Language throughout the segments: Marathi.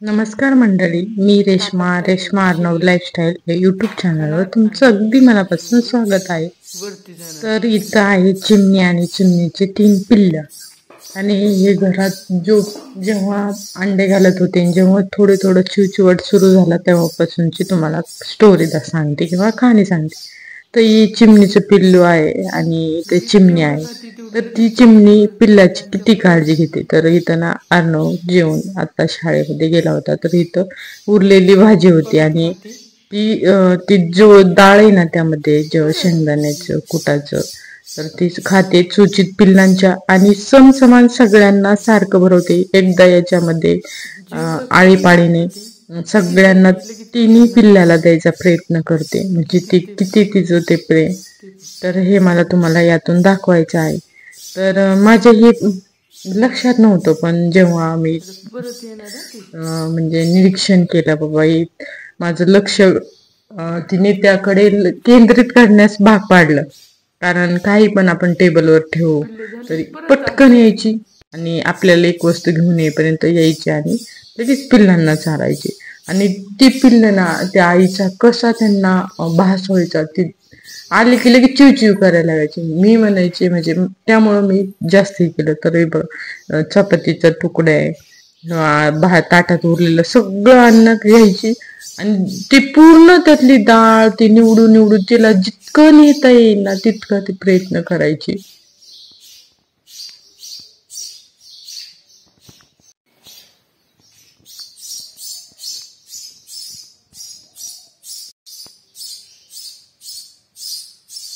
नमस्कार मंडळी, मी रेश्मा अर्णव लाईफस्टाईल या यूट्यूब चॅनलवर तुमचं अगदी मनापासून स्वागत आहे. तर इथं आहे चिमणी आणि चिमणीचे 3 पिल्लं आणि हे घरात जेव्हा अंडे घालत होते, जेव्हा थोडं चिवचिवट सुरू झाला तेव्हापासूनची तुम्हाला स्टोरी सांगते किंवा कहाणी सांगते. तर ही चिमणीचं पिल्लू आहे आणि ते चिमणी आहे. तर ती चिमणी पिल्लाची किती काळजी घेते. तर इथं ना अर्णव जेवून आता शाळेमध्ये गेला होता, तर इथं उरलेली भाजी होती आणि ती जो डाळ आहे ना त्यामध्ये शेंगदाण्याचं कुटाचं, तर ती खाते चुचित पिल्लांच्या आणि समसमान सगळ्यांना सारखं भरवते. एकदा याच्यामध्ये आळीपाळीने सगळ्यांना 3 पिल्ल्याला द्यायचा प्रयत्न करते. म्हणजे ती किती तिचं ते प्रेम, तर हे मला तुम्हाला यातून दाखवायचं आहे. तर माझ्या हे लक्षात नव्हतं, पण जेव्हा मी म्हणजे निरीक्षण केलं बाबा माझं लक्ष तिने त्याकडे केंद्रित करण्यास भाग पाडलं. कारण काही पण आपण टेबलवर ठेवू तरी पटकन यायची आणि आपल्याला एक वस्तू घेऊन येईपर्यंत यायची आणि लगेच पिल्लांना चारायची. आणि ती पिल्लं ना त्या आईचा कसा त्यांना भास व्हायचा. ती आली की लगेच चिवचिव करायला लागायची. मी म्हणायचे म्हणजे त्यामुळं मी जास्ती केलं. तर बघ, चपातीचा तुकडे ताटात उरलेलं सगळं अन्न घ्यायची आणि ती पूर्ण त्यातली डाळ ती निवडून तिला जितकं नेता येईल ना तितकं ती प्रयत्न करायची.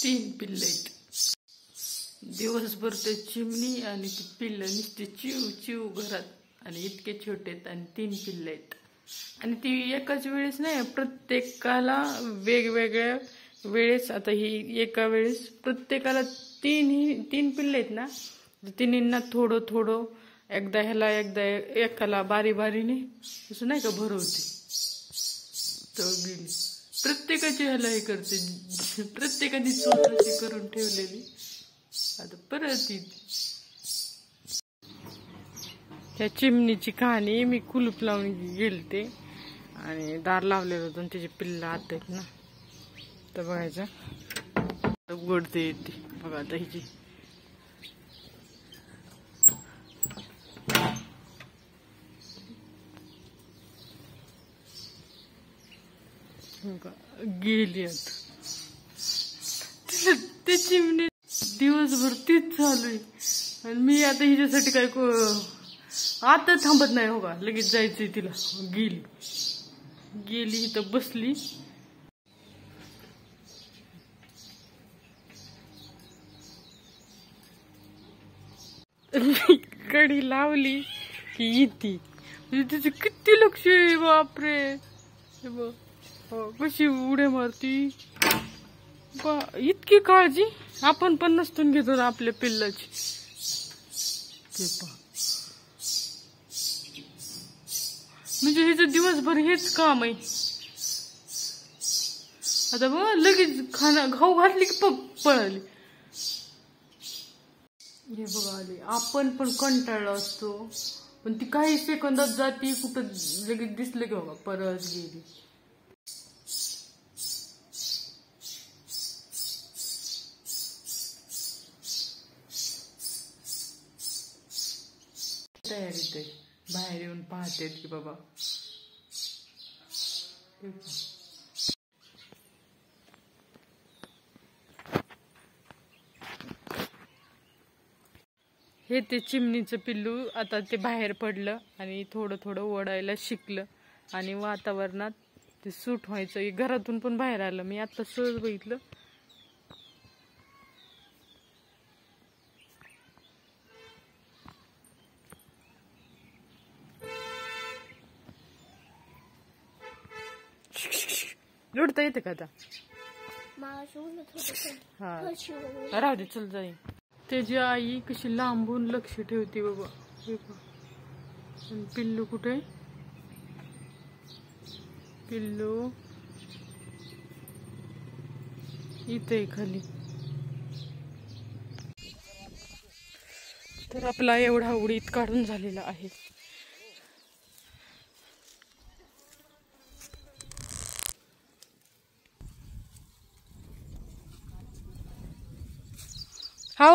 तीन पिल्ले आहेत. दिवसभर ते चिमणी आणि ती पिल्लं नुसते चिव चिव घरात आणि इतके छोटे आहेत आणि 3 पिल्ले आहेत. आणि ती एकाच वेळेस नाही, प्रत्येकाला वेगवेगळ्या वेळेस. आता ही एका वेळेस प्रत्येकाला 3 पिल्ले आहेत ना, तिन्हींना थोडं एकदा ह्याला एकदा एकाला बारीने असं नाही का भरवते. तर गेली प्रत्येकाची ह्याला हे करते. प्रत्येकाने स्वतःची करून ठेवलेली आता परत त्या चिमणीची कहाणी. मी कुलूप लावून गेलते आणि दार लावलेलं होतं आणि तिची पिल्लं आत आहेत ना, तर बघायचं उघडते येते बघा. आता हिची गेली आता. ते चिमणी दिवसभर तीच चालू आहे आणि मी आता हिच्यासाठी काय आता थांबत नाही. हो का, लगेच जायचंय तिला. गेली इथं बसली. कडी लावली की येते. म्हणजे तिचे किती लक्ष आहे, बापरे. कशी उड्या मारती, इतकी काळजी आपण पण नसतून घेतो ना आपल्या पिल्लाची. म्हणजे हिचं दिवसभर हेच काम आहे. आता बघ, लगेच खाऊ घातली की पळाली. हे बघा आली. आपण पण कंटाळलो असतो, पण ती काही सेकंदात जाती कुठं, लगेच दिसलं की बघा परत गेली. तयारीत आहे, बाहेर येऊन पाहते की बाबा. हे ते चिमणीचं पिल्लू आता ते बाहेर पडलं आणि थोडं ओढायला शिकलं आणि वातावरणात ते सूट व्हायचं. घरातून पण बाहेर आलं. मी आता सहज बघितलं. लुडता येते का आता? हा, राहू दे, चल जाई. त्याची आई कशी लांबून लक्ष ठेवते बाबा. पिल्लू कुठे? पिल्लू इथे खाली. तर आपला एवढा उडीद काढून झालेला आहे. हो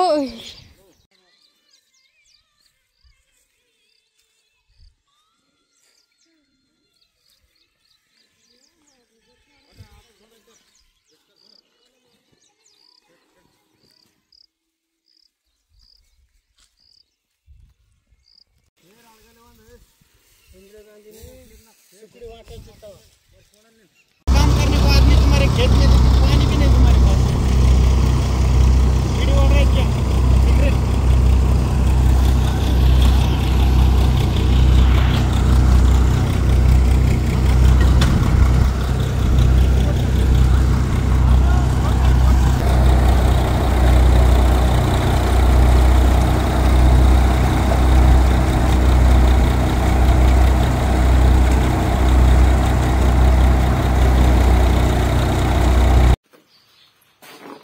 इंदिरा गांधी ने टुकड़ी वाटा काम करने को आदमी तुम्हारे खेत में पानी भी नहीं तुम्हारे पास वीडियो ऑर्डर है क्या सिगरेट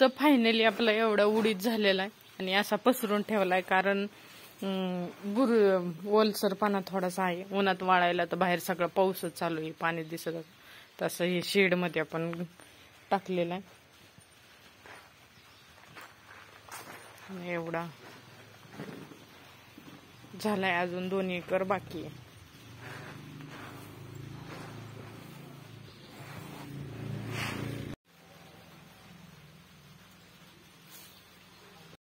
तर फायनली आपला एवढा उडीद झालेला आहे आणि असा पसरून ठेवलाय कारण ओलसरपणा थोडासा आहे. उन्हात वाळायला तर बाहेर सगळं पाऊसच चालू आहे, पाणी दिसत तसं हे शेड मध्ये आपण टाकलेलं आहे. एवढा झालाय, अजून 2 एकर बाकी आहे.